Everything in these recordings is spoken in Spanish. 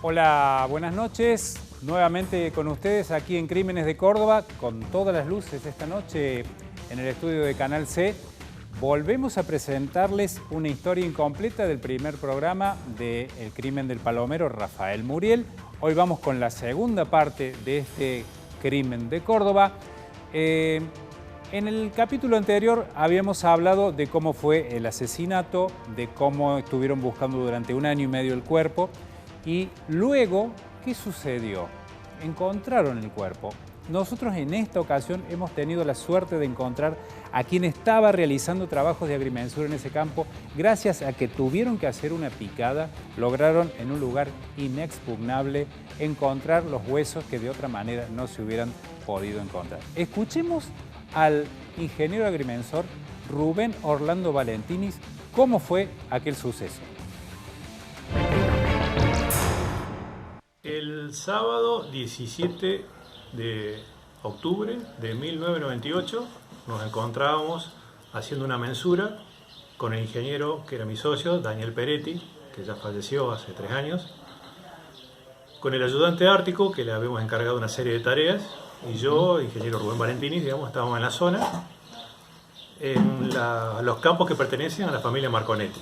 Hola, buenas noches. Nuevamente con ustedes aquí en Crímenes de Córdoba, con todas las luces esta noche en el estudio de Canal C. Volvemos a presentarles una historia incompleta del primer programa de El crimen del palomero Rafael Muriel. Hoy vamos con la segunda parte de este crimen de Córdoba. En el capítulo anterior habíamos hablado de cómo fue el asesinato, de cómo estuvieron buscando durante 1 año y medio el cuerpo. Y luego, ¿qué sucedió? Encontraron el cuerpo. Nosotros en esta ocasión hemos tenido la suerte de encontrar a quien estaba realizando trabajos de agrimensura en ese campo. Gracias a que tuvieron que hacer una picada, lograron en un lugar inexpugnable encontrar los huesos que de otra manera no se hubieran podido encontrar. Escuchemos al ingeniero agrimensor Rubén Orlando Valentinis cómo fue aquel suceso. El sábado 17 de octubre de 1998 nos encontrábamos haciendo una mensura con el ingeniero que era mi socio, Daniel Peretti, que ya falleció hace 3 años, con el ayudante ártico, que le habíamos encargado una serie de tareas, y yo, ingeniero Rubén Valentinis, digamos, estábamos en la zona, en los campos que pertenecen a la familia Marconetti.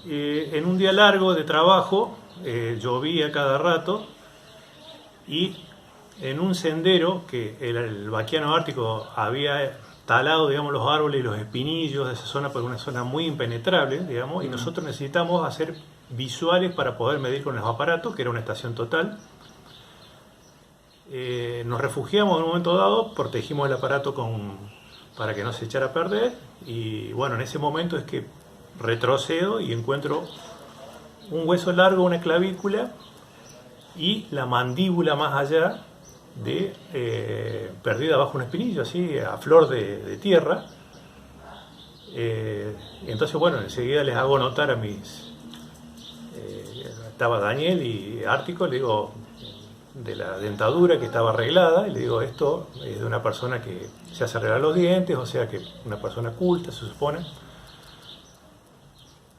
En un día largo de trabajo, llovía cada rato, y en un sendero que el vaquiano ártico había talado, digamos, los árboles y los espinillos de esa zona, por una zona muy impenetrable, digamos, y nosotros necesitamos hacer visuales para poder medir con los aparatos, que era una estación total. Nos refugiamos en un momento dado, protegimos el aparato para que no se echara a perder, y bueno, en ese momento es que retrocedo y encuentro un hueso largo, una clavícula y la mandíbula más allá perdida bajo un espinillo, así a flor de tierra. Entonces, bueno, enseguida les hago notar a estaba Daniel y Ártico, le digo, de la dentadura que estaba arreglada, y le digo, esto es de una persona que se hace arreglar los dientes, o sea que una persona culta, se supone.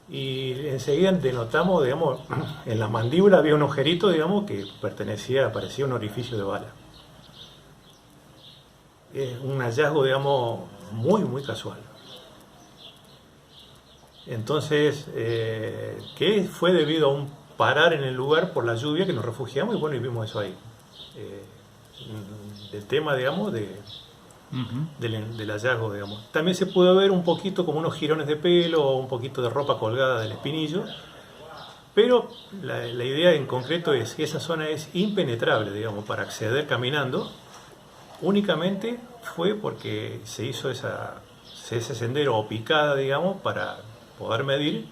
Y enseguida denotamos, digamos, en la mandíbula había un agujerito, digamos, que parecía un orificio de bala. Es un hallazgo, digamos, muy, muy casual. Entonces, que fue debido a un parar en el lugar por la lluvia que nos refugiamos, y bueno, y vimos eso ahí. Del tema, digamos, del hallazgo, digamos. También se pudo ver un poquito como unos jirones de pelo o un poquito de ropa colgada del espinillo, pero la idea en concreto es que esa zona es impenetrable, digamos, para acceder caminando. Únicamente fue porque se hizo ese sendero o picada, digamos, para poder medir,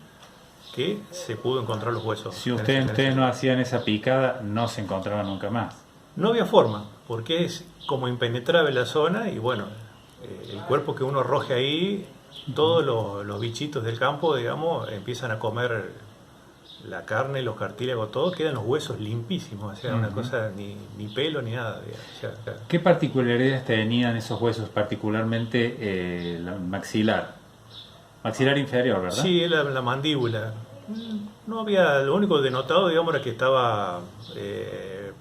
que se pudo encontrar los huesos. Si ustedes no hacían esa picada, no se encontraban nunca más. No había forma, porque es como impenetrable la zona, y bueno, el cuerpo que uno arroje ahí, todos los bichitos del campo, digamos, empiezan a comer la carne, los cartílagos, todo, quedan los huesos limpísimos, o sea, una cosa, ni pelo ni nada. O sea, claro. ¿Qué particularidades tenían esos huesos, particularmente la maxilar? Maxilar inferior, ¿verdad? Sí, la mandíbula. No había, lo único denotado, digamos, era que estaba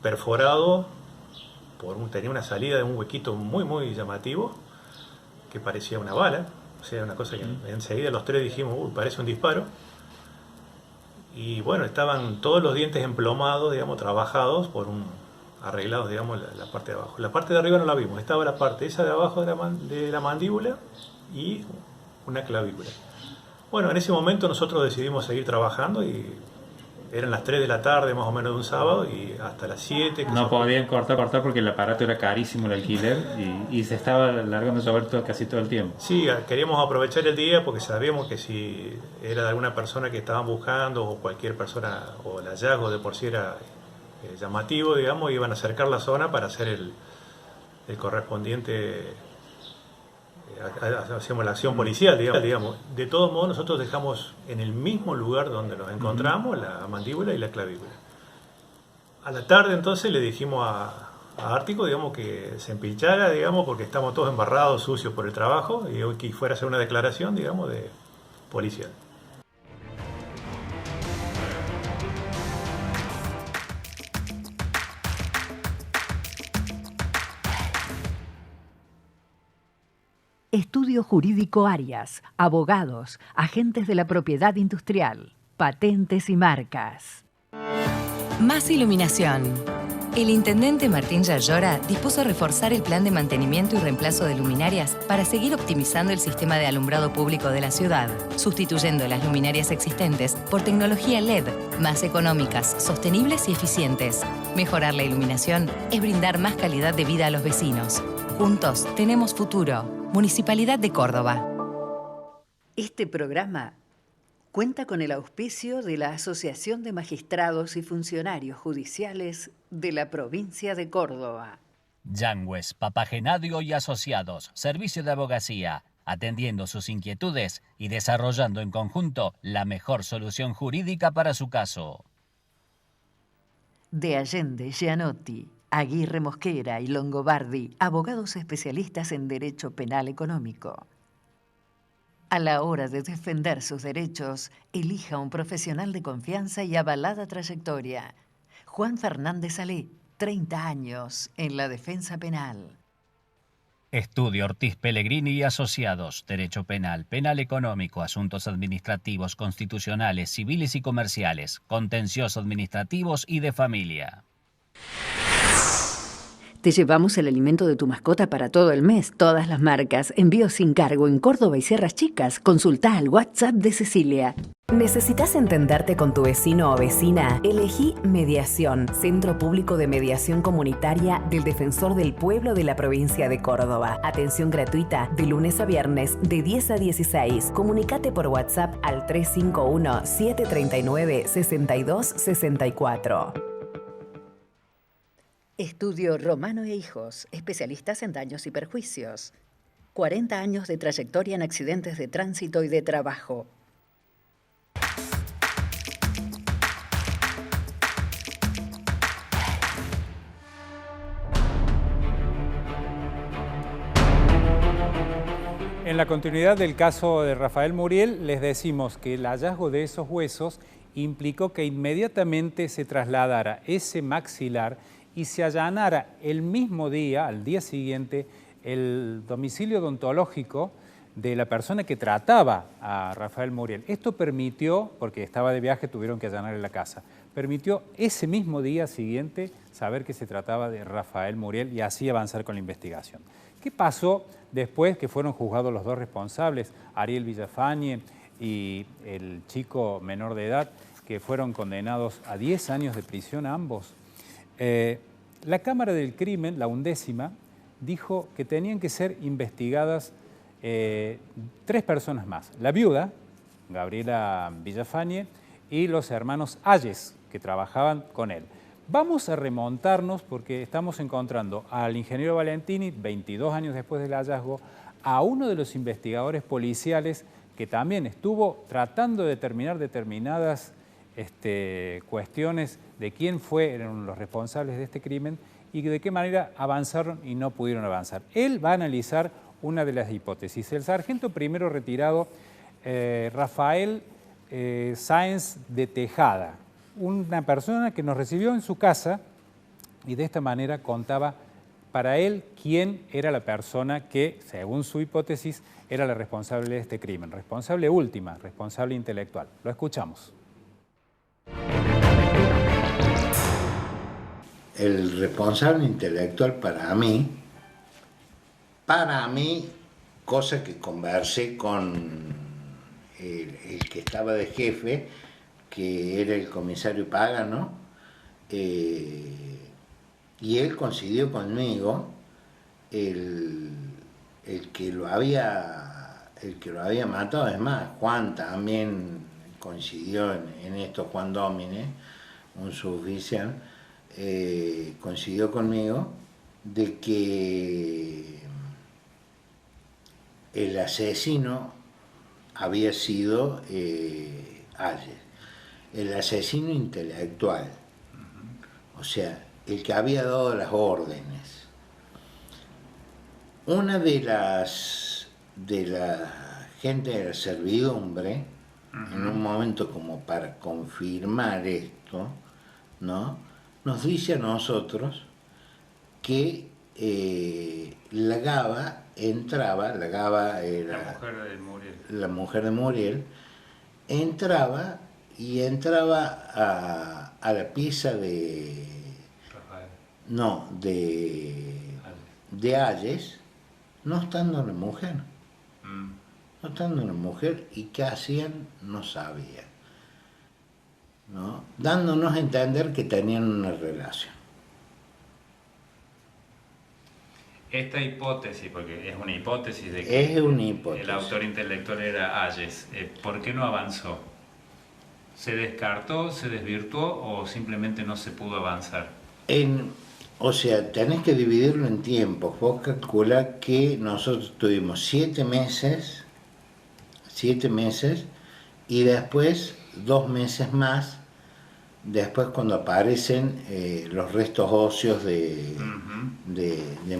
perforado, tenía una salida de un huequito muy, muy llamativo, que parecía una bala, o sea, una cosa que enseguida los tres dijimos, parece un disparo. Y bueno, estaban todos los dientes emplomados, digamos, trabajados arreglados, digamos, la parte de abajo. La parte de arriba no la vimos, estaba la parte esa de abajo de la mandíbula y una clavícula. Bueno, en ese momento nosotros decidimos seguir trabajando, y eran las 3 de la tarde más o menos de un sábado, y hasta las 7... No podían cortar porque el aparato era carísimo, el alquiler, y se estaba largando a llover casi todo el tiempo. Sí, queríamos aprovechar el día porque sabíamos que si era de alguna persona que estaban buscando, o cualquier persona, o el hallazgo de por sí era llamativo, digamos, iban a acercar la zona para hacer el correspondiente, hacemos la acción policial, digamos. De todos modos, nosotros dejamos en el mismo lugar donde nos encontramos la mandíbula y la clavícula. A la tarde entonces le dijimos a Ártico, digamos, que se empilchara, digamos, porque estamos todos embarrados, sucios por el trabajo, y hoy que fuera a hacer una declaración, digamos, de policial. Estudio Jurídico Arias, abogados, agentes de la propiedad industrial, patentes y marcas. Más iluminación. El intendente Martín Yayora dispuso reforzar el plan de mantenimiento y reemplazo de luminarias para seguir optimizando el sistema de alumbrado público de la ciudad, sustituyendo las luminarias existentes por tecnología LED, más económicas, sostenibles y eficientes. Mejorar la iluminación es brindar más calidad de vida a los vecinos. Juntos tenemos futuro. Municipalidad de Córdoba. Este programa cuenta con el auspicio de la Asociación de Magistrados y Funcionarios Judiciales de la provincia de Córdoba. Yangües, Papagenadio y Asociados, servicio de abogacía, atendiendo sus inquietudes y desarrollando en conjunto la mejor solución jurídica para su caso. De Allende, Gianotti, Aguirre Mosquera y Longobardi, abogados especialistas en Derecho Penal Económico. A la hora de defender sus derechos, elija un profesional de confianza y avalada trayectoria. Juan Fernández Salé, 30 años en la defensa penal. Estudio Ortiz Pellegrini y Asociados, Derecho Penal, Penal Económico, Asuntos Administrativos, Constitucionales, Civiles y Comerciales, Contenciosos Administrativos y de Familia. Te llevamos el alimento de tu mascota para todo el mes, todas las marcas, envío sin cargo en Córdoba y Sierras Chicas. Consulta al WhatsApp de Cecilia. ¿Necesitas entenderte con tu vecino o vecina? Elegí Mediación, Centro Público de Mediación Comunitaria del Defensor del Pueblo de la provincia de Córdoba. Atención gratuita de lunes a viernes de 10 a 16. Comunicate por WhatsApp al 351-739-6264. Estudio Romano e Hijos, especialistas en daños y perjuicios. 40 años de trayectoria en accidentes de tránsito y de trabajo. En la continuidad del caso de Rafael Muriel, les decimos que el hallazgo de esos huesos implicó que inmediatamente se trasladara ese maxilar y se allanara el mismo día, al día siguiente, el domicilio odontológico de la persona que trataba a Rafael Muriel. Esto permitió, porque estaba de viaje, tuvieron que allanarle la casa, permitió ese mismo día siguiente saber que se trataba de Rafael Muriel y así avanzar con la investigación. ¿Qué pasó después que fueron juzgados los dos responsables, Ariel Villafañe y el chico menor de edad, que fueron condenados a 10 años de prisión ambos? La Cámara del Crimen, la 11ª, dijo que tenían que ser investigadas 3 personas más. La viuda, Gabriela Villafañe, y los hermanos Ayes, que trabajaban con él. Vamos a remontarnos porque estamos encontrando al ingeniero Valentini, 22 años después del hallazgo, a uno de los investigadores policiales que también estuvo tratando de determinar determinadas cuestiones de quién fueron los responsables de este crimen y de qué manera avanzaron y no pudieron avanzar. Él va a analizar una de las hipótesis. El sargento primero retirado, Rafael Sáenz de Tejada, una persona que nos recibió en su casa y de esta manera contaba para él quién era la persona que, según su hipótesis, era la responsable de este crimen. Responsable última, responsable intelectual. Lo escuchamos. El responsable intelectual para mí, cosa que conversé con el que estaba de jefe, que era el comisario Pagano, y él coincidió conmigo, el que lo había matado. Es más, Juan también coincidió en esto, Juan Dómine, un suboficial, coincidió conmigo de que el asesino había sido Hayes, el asesino intelectual, o sea, el que había dado las órdenes. Una de la gente de la servidumbre, en un momento como para confirmar esto, ¿no?, nos dice a nosotros que la Gaba entraba, la Gaba era la mujer de Muriel, entraba a la pieza de Hayes, no estando la mujer. No estando la mujer, y qué hacían no sabía, ¿no?, dándonos a entender que tenían una relación. Esta hipótesis, porque es una hipótesis de que el autor intelectual era Hayes, ¿por qué no avanzó? ¿Se descartó, se desvirtuó o simplemente no se pudo avanzar? O sea, tenés que dividirlo en tiempos. Vos calculás que nosotros tuvimos 7 meses, y después 2 meses más, después cuando aparecen los restos óseos de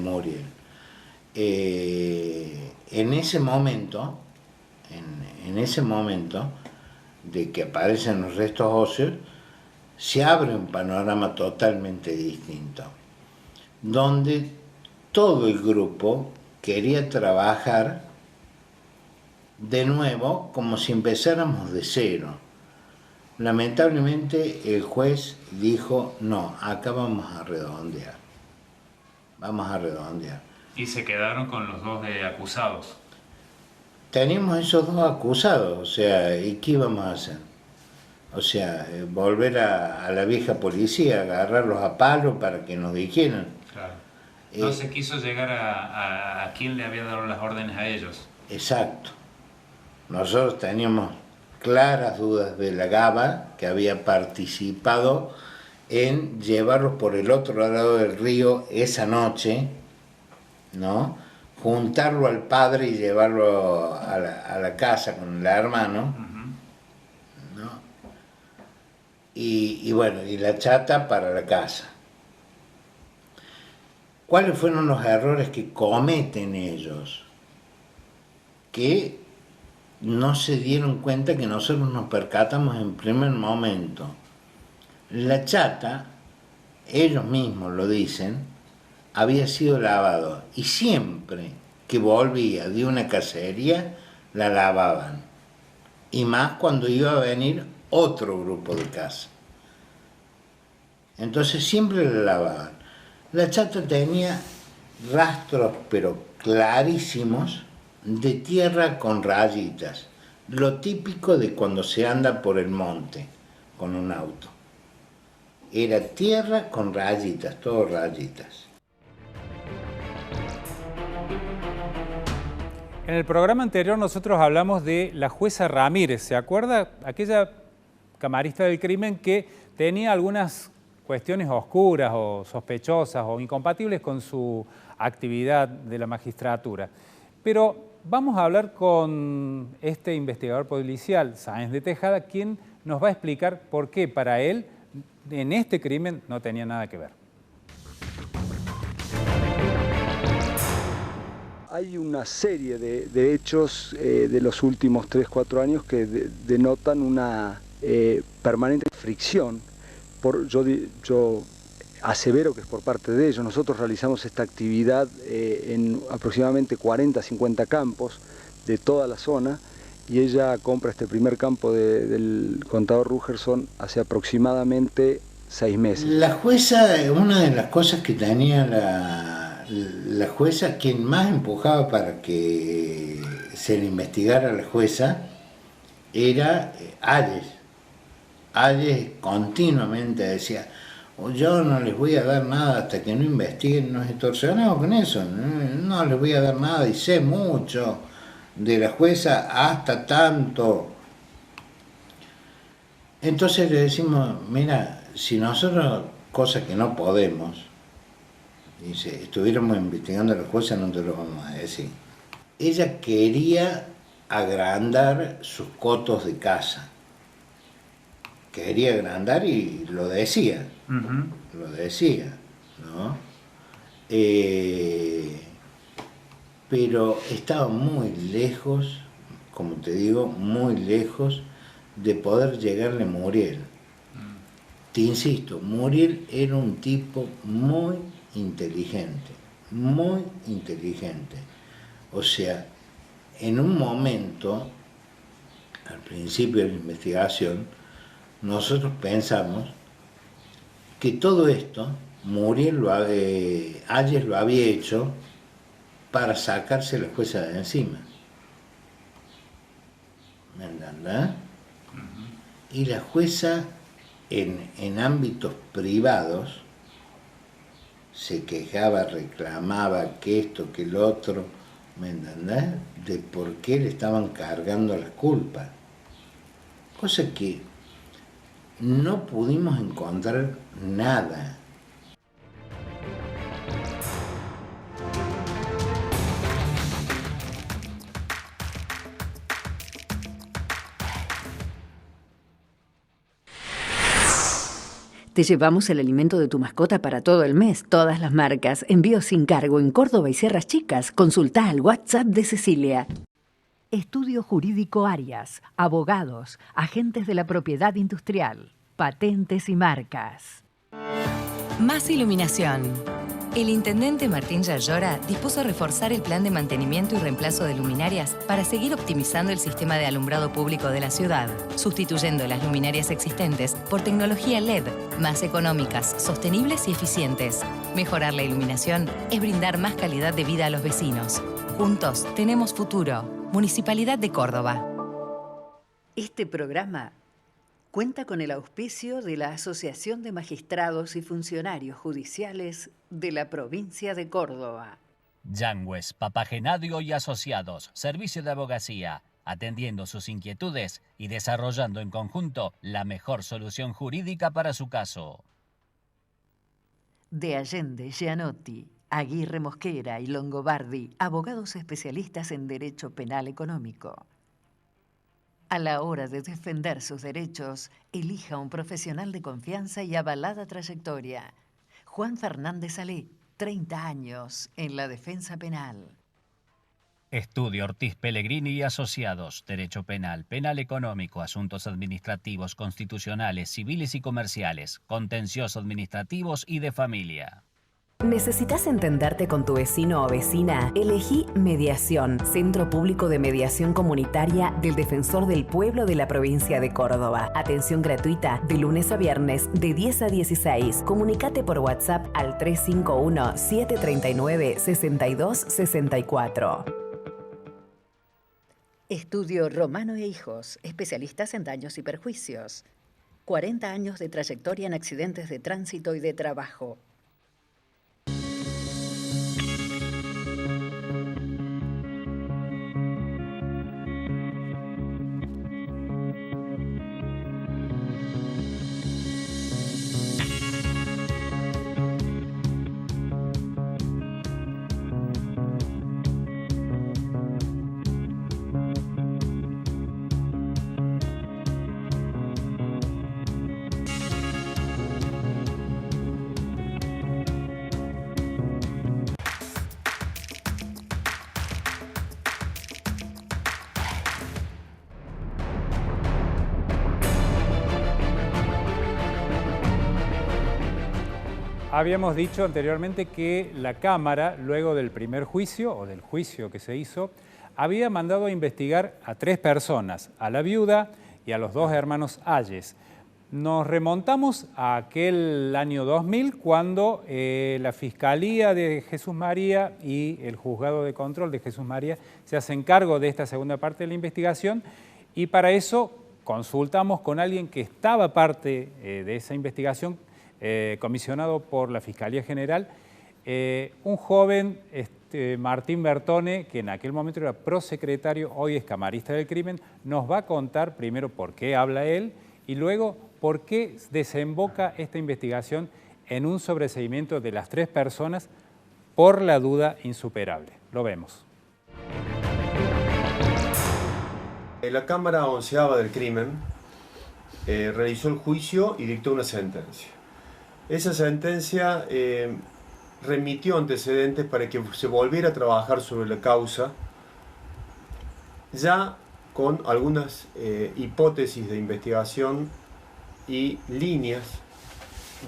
Muriel. En ese momento de que aparecen los restos óseos, se abre un panorama totalmente distinto, donde todo el grupo quería trabajar de nuevo como si empezáramos de cero. Lamentablemente el juez dijo, no, acá vamos a redondear. ¿Y se quedaron con los 2 acusados? Teníamos esos 2 acusados, o sea, ¿y qué íbamos a hacer? O sea, volver a la vieja policía, agarrarlos a palo para que nos dijeran. Claro. No se quiso llegar a quién le había dado las órdenes a ellos. Exacto. Nosotros teníamos claras dudas de la Gaba, que había participado en llevarlos por el otro lado del río esa noche, ¿no?, juntarlo al padre y llevarlo a la casa con el hermano, ¿no?, y bueno, y la chata para la casa. ¿Cuáles fueron los errores que cometen ellos? Que no se dieron cuenta que nosotros nos percatamos en primer momento. La chata, ellos mismos lo dicen, había sido lavado, y siempre que volvía de una cacería la lavaban, y más cuando iba a venir otro grupo de caza. Entonces siempre la lavaban. La chata tenía rastros pero clarísimos de tierra con rayitas, lo típico de cuando se anda por el monte con un auto. Era tierra con rayitas, todo rayitas. En el programa anterior nosotros hablamos de la jueza Ramírez, ¿se acuerda? Aquella camarista del crimen que tenía algunas cuestiones oscuras o sospechosas o incompatibles con su actividad de la magistratura. Pero vamos a hablar con este investigador policial, Sáenz de Tejada, quien nos va a explicar por qué para él en este crimen no tenía nada que ver. Hay una serie de hechos de los últimos 3-4 años que denotan una permanente fricción. Yo asevero que es por parte de ellos. Nosotros realizamos esta actividad en aproximadamente 40-50 campos de toda la zona, y ella compra este primer campo del contador Rugerson hace aproximadamente 6 meses. La jueza, una de las cosas que tenía la jueza, quien más empujaba para que se le investigara a la jueza, era Hayes. Hayes continuamente decía, yo no les voy a dar nada hasta que no investiguen, nos extorsionamos con eso, no les voy a dar nada y sé mucho de la jueza hasta tanto. Entonces le decimos, mira, si nosotros cosa que no podemos. Dice, estuviéramos investigando las cosas, no te lo vamos a decir. Ella quería agrandar sus cotos de casa. Quería agrandar y lo decía. Lo decía, ¿no? Pero estaba muy lejos, como te digo, muy lejos de poder llegarle a Muriel. Te insisto, Muriel era un tipo muy inteligente, muy inteligente. O sea, en un momento, al principio de la investigación, nosotros pensamos que todo esto, Hayes lo había hecho para sacarse la jueza de encima. ¿Me entiendes? Y la jueza, en ámbitos privados, se quejaba, reclamaba que esto, que lo otro, ¿me entendés? De por qué le estaban cargando las culpas. Cosa que no pudimos encontrar nada. Te llevamos el alimento de tu mascota para todo el mes, todas las marcas, envío sin cargo en Córdoba y Sierras Chicas. Consulta al WhatsApp de Cecilia. Estudio Jurídico Arias, abogados, agentes de la propiedad industrial, patentes y marcas. Más iluminación. El intendente Martín Yayora dispuso reforzar el plan de mantenimiento y reemplazo de luminarias para seguir optimizando el sistema de alumbrado público de la ciudad, sustituyendo las luminarias existentes por tecnología LED, más económicas, sostenibles y eficientes. Mejorar la iluminación es brindar más calidad de vida a los vecinos. Juntos tenemos futuro. Municipalidad de Córdoba. Este programa cuenta con el auspicio de la Asociación de Magistrados y Funcionarios Judiciales de la provincia de Córdoba. Yangües, Papagenadio y Asociados, servicio de abogacía, atendiendo sus inquietudes y desarrollando en conjunto la mejor solución jurídica para su caso. De Allende, Gianotti, Aguirre Mosquera y Longobardi, abogados especialistas en Derecho Penal Económico. A la hora de defender sus derechos, elija un profesional de confianza y avalada trayectoria. Juan Fernández Salé, 30 años en la defensa penal. Estudio Ortiz Pellegrini y Asociados, Derecho Penal, Penal Económico, Asuntos Administrativos, Constitucionales, Civiles y Comerciales, Contencioso Administrativos y de Familia. ¿Necesitas entenderte con tu vecino o vecina? Elegí Mediación, Centro Público de Mediación Comunitaria del Defensor del Pueblo de la provincia de Córdoba. Atención gratuita de lunes a viernes de 10 a 16. Comunicate por WhatsApp al 351-739-6264. Estudio Romano e Hijos, especialistas en daños y perjuicios. 40 años de trayectoria en accidentes de tránsito y de trabajo. Habíamos dicho anteriormente que la Cámara, luego del primer juicio, o del juicio que se hizo, había mandado a investigar a 3 personas, a la viuda y a los 2 hermanos Hayes. Nos remontamos a aquel año 2000, cuando la Fiscalía de Jesús María y el Juzgado de Control de Jesús María se hacen cargo de esta segunda parte de la investigación, y para eso consultamos con alguien que estaba parte de esa investigación, comisionado por la Fiscalía General, un joven, Martín Bertone, que en aquel momento era prosecretario, hoy es camarista del crimen. Nos va a contar primero por qué habla él y luego por qué desemboca esta investigación en un sobreseimiento de las 3 personas por la duda insuperable. Lo vemos. La Cámara Onceava del Crimen realizó el juicio y dictó una sentencia. Esa sentencia remitió antecedentes para que se volviera a trabajar sobre la causa, ya con algunas hipótesis de investigación y líneas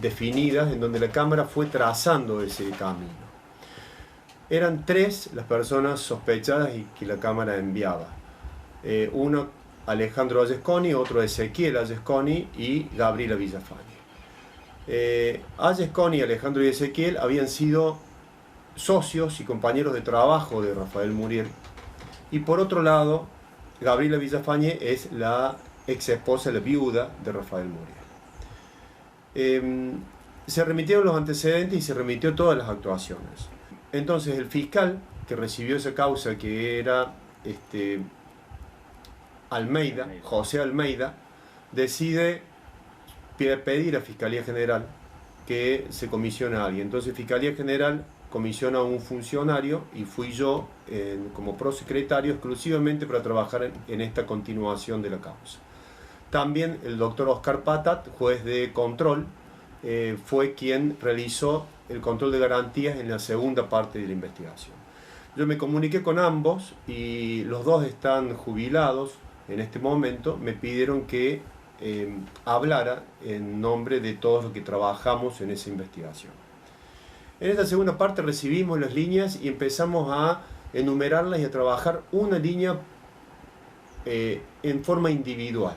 definidas en donde la Cámara fue trazando ese camino. Eran 3 las personas sospechadas y que la Cámara enviaba. Uno, Alejandro Ayesconi, otro Ezequiel Ayesconi y Gabriela Villafañe. Ayesconi, Alejandro y Ezequiel habían sido socios y compañeros de trabajo de Rafael Muriel. Y por otro lado, Gabriela Villafañe es la ex esposa, la viuda de Rafael Muriel. Se remitieron los antecedentes y se remitió todas las actuaciones. Entonces el fiscal que recibió esa causa, que era Almeida, José Almeida, decide pedir a Fiscalía General que se comisione a alguien. Entonces Fiscalía General comisiona a un funcionario y fui yo como prosecretario exclusivamente para trabajar en esta continuación de la causa. También el doctor Oscar Patat, juez de control, fue quien realizó el control de garantías en la segunda parte de la investigación. Yo me comuniqué con ambos y los dos están jubilados en este momento. Me pidieron que hablara en nombre de todos los que trabajamos en esa investigación. En esta segunda parte recibimos las líneas y empezamos a enumerarlas y a trabajar una línea en forma individual.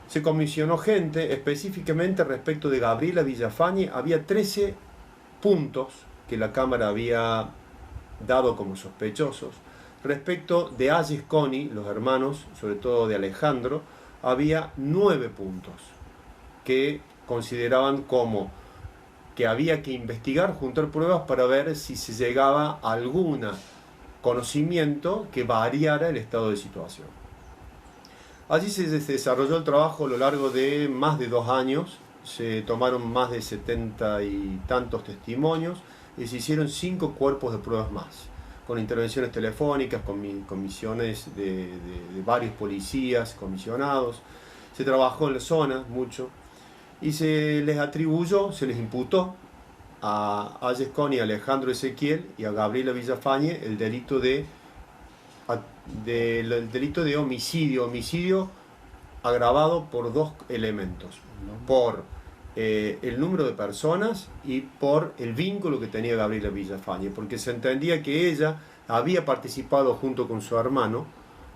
Se comisionó gente específicamente respecto de Gabriela Villafañe. Había 13 puntos que la Cámara había dado como sospechosos. Respecto de Ayesconi, los hermanos, sobre todo de Alejandro, había 9 puntos que consideraban como que había que investigar, juntar pruebas para ver si se llegaba a algún conocimiento que variara el estado de situación. Allí se desarrolló el trabajo a lo largo de más de 2 años, se tomaron más de 70 y tantos testimonios y se hicieron 5 cuerpos de pruebas más, con intervenciones telefónicas, con comisiones de varios policías comisionados. Se trabajó en la zona mucho y se les atribuyó, se les imputó a Ayesconi, a Alejandro Ezequiel y a Gabriela Villafañe el delito de homicidio agravado por 2 elementos, por el número de personas y por el vínculo que tenía Gabriela Villafañe, porque se entendía que ella había participado junto con su hermano,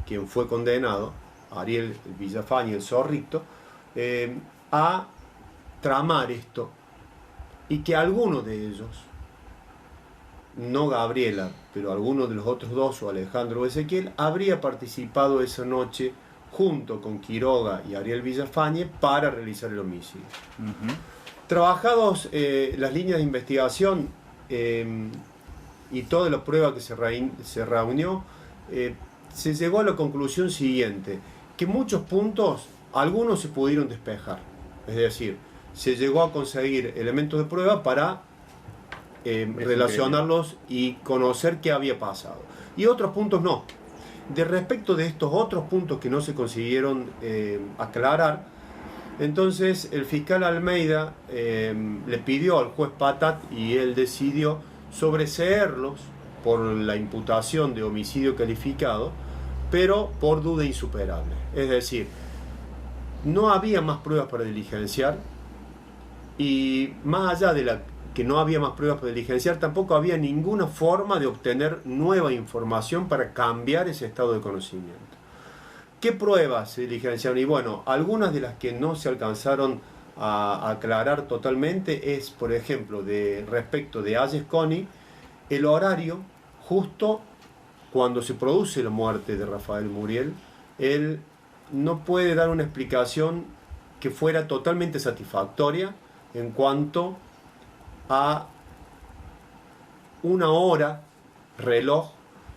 quien fue condenado, Ariel Villafañe, el Zorrito, a tramar esto, y que alguno de ellos, no Gabriela, pero alguno de los otros 2, o Alejandro o Ezequiel, habría participado esa noche junto con Quiroga y Ariel Villafañe para realizar el homicidio. Trabajados las líneas de investigación y toda la prueba que se reunió, se llegó a la conclusión siguiente, que muchos puntos, algunos se pudieron despejar, es decir, se llegó a conseguir elementos de prueba para relacionarlos y conocer qué había pasado, y otros puntos no. De respecto de estos otros puntos que no se consiguieron aclarar, entonces el fiscal Almeida le pidió al juez Patat y él decidió sobreseerlos por la imputación de homicidio calificado, pero por duda insuperable. Es decir, no había más pruebas para diligenciar, y más allá de que no había más pruebas para diligenciar, tampoco había ninguna forma de obtener nueva información para cambiar ese estado de conocimiento. ¿Qué pruebas se diligenciaron? Y bueno, algunas de las que no se alcanzaron a aclarar totalmente es, por ejemplo, respecto de Ayesconi, el horario justo cuando se produce la muerte de Rafael Muriel. Él no puede dar una explicación que fuera totalmente satisfactoria en cuanto a una hora reloj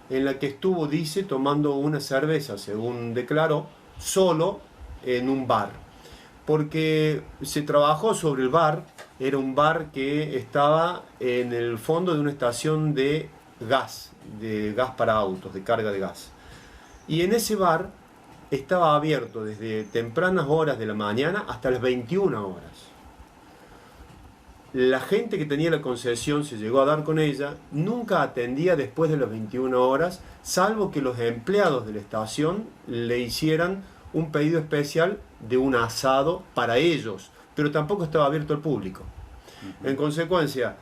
en la que estuvo, dice, tomando una cerveza, según declaró, solo en un bar. Porque se trabajó sobre el bar era un bar que estaba en el fondo de una estación de gas para autos, de carga de gas. Y en ese bar estaba abierto desde tempranas horas de la mañana hasta las 21 horas. La gente que tenía la concesión se llegó a dar con ella, nunca atendía después de las 21 horas, salvo que los empleados de la estación le hicieran un pedido especial de un asado para ellos, pero tampoco estaba abierto al público. En consecuencia,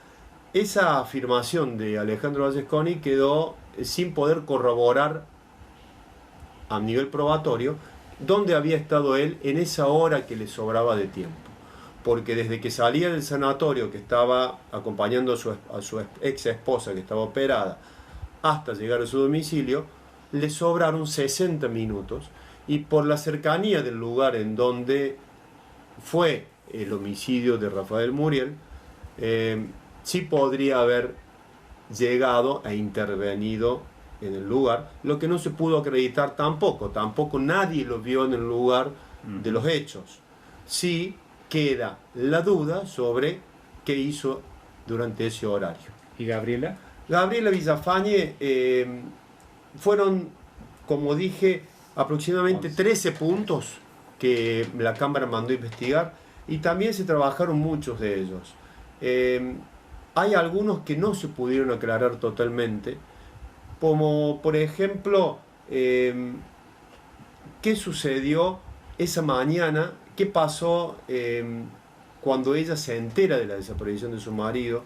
esa afirmación de Alejandro Vallesconi quedó sin poder corroborar a nivel probatorio dónde había estado él en esa hora que le sobraba de tiempo. Porque desde que salía del sanatorio, que estaba acompañando a su ex esposa, que estaba operada, hasta llegar a su domicilio, le sobraron 60 minutos, y por la cercanía del lugar en donde fue el homicidio de Rafael Muriel, sí podría haber llegado e intervenido en el lugar, lo que no se pudo acreditar tampoco nadie lo vio en el lugar de los hechos. Sí queda la duda sobre qué hizo durante ese horario. ¿Y Gabriela? Gabriela Villafañe, fueron, como dije, aproximadamente 13 puntos que la Cámara mandó investigar, y también se trabajaron muchos de ellos. Hay algunos que no se pudieron aclarar totalmente, como por ejemplo, ¿qué sucedió esa mañana? ¿Qué pasó cuando ella se entera de la desaparición de su marido?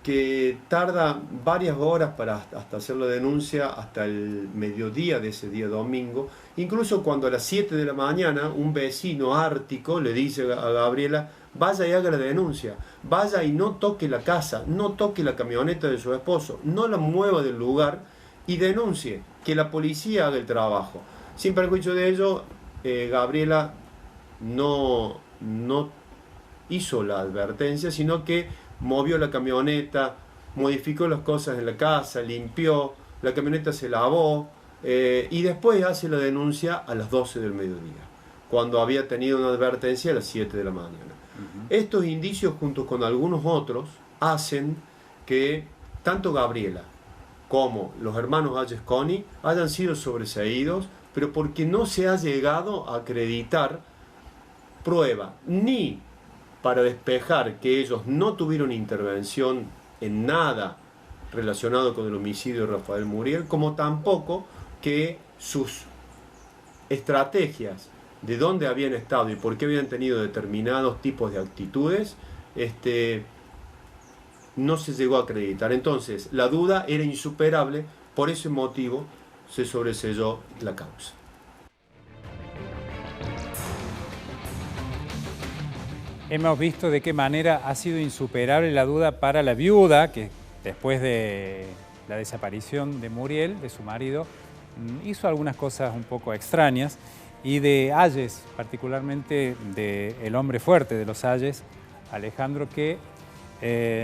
Que tarda varias horas para hasta hacer la denuncia, hasta el mediodía de ese día domingo. Incluso cuando a las 7 de la mañana un vecino ártico le dice a Gabriela: vaya y haga la denuncia, vaya y no toque la casa, no toque la camioneta de su esposo, no la mueva del lugar y denuncie, que la policía haga el trabajo. Sin perjuicio de ello, Gabriela no hizo la advertencia, sino que movió la camioneta, modificó las cosas en la casa, limpió, la camioneta se lavó, y después hace la denuncia a las 12 del mediodía, cuando había tenido una advertencia a las 7 de la mañana. Estos indicios, junto con algunos otros, hacen que tanto Gabriela como los hermanos Vallesconi hayan sido sobreseídos, pero porque no se ha llegado a acreditar prueba ni para despejar que ellos no tuvieron intervención en nada relacionado con el homicidio de Rafael Muriel, como tampoco que sus estrategias de dónde habían estado y por qué habían tenido determinados tipos de actitudes, no se llegó a acreditar. Entonces, la duda era insuperable, por ese motivo se sobreseyó la causa. Hemos visto de qué manera ha sido insuperable la duda para la viuda, que después de la desaparición de Muriel, de su marido, hizo algunas cosas un poco extrañas, y de Hayes, particularmente del hombre fuerte de los Hayes, Alejandro, que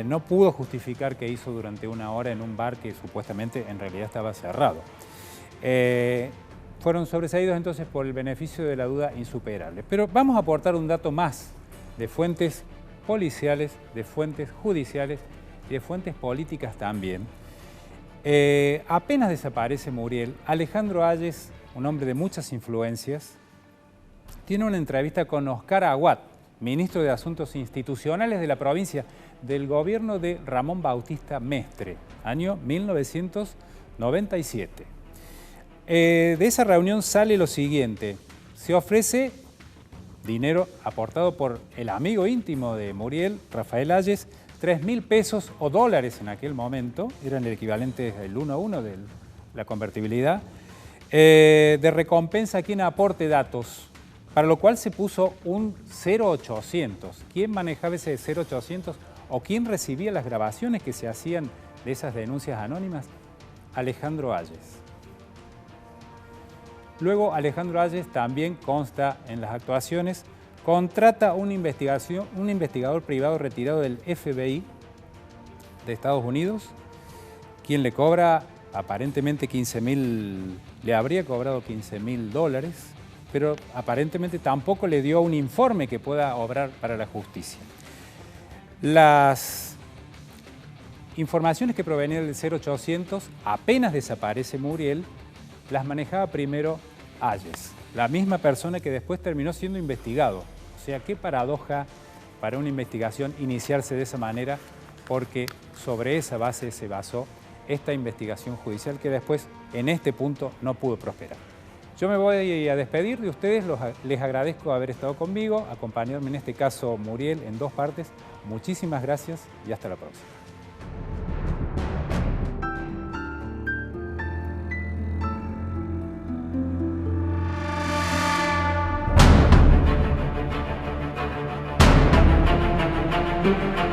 no pudo justificar qué hizo durante una hora en un bar que supuestamente en realidad estaba cerrado. Fueron sobreseídos entonces por el beneficio de la duda insuperable. Pero vamos a aportar un dato más de fuentes policiales, de fuentes judiciales y de fuentes políticas también. Apenas desaparece Muriel, Alejandro Hayes, un hombre de muchas influencias, tiene una entrevista con Oscar Aguad, ministro de Asuntos Institucionales de la provincia, del gobierno de Ramón Bautista Mestre, año 1997. De esa reunión sale lo siguiente: se ofrece dinero aportado por el amigo íntimo de Muriel, Rafael Hayes, 3.000 pesos o dólares en aquel momento, eran el equivalente del 1 a 1 de la convertibilidad, de recompensa a quien aporte datos, para lo cual se puso un 0800. ¿Quién manejaba ese 0800 o quién recibía las grabaciones que se hacían de esas denuncias anónimas? Alejandro Hayes. Luego Alejandro Hayes también consta en las actuaciones, contrata un investigador privado retirado del FBI de Estados Unidos, quien le cobra aparentemente 15.000, le habría cobrado 15.000 dólares, pero aparentemente tampoco le dio un informe que pueda obrar para la justicia. Las informaciones que provenían del 0800, apenas desaparece Muriel, las manejaba primero Hayes, la misma persona que después terminó siendo investigado. O sea, qué paradoja para una investigación iniciarse de esa manera, porque sobre esa base se basó esta investigación judicial que después, en este punto, no pudo prosperar. Yo me voy a despedir de ustedes, les agradezco haber estado conmigo, acompañarme en este caso Muriel en 2 partes. Muchísimas gracias y hasta la próxima. Thank you.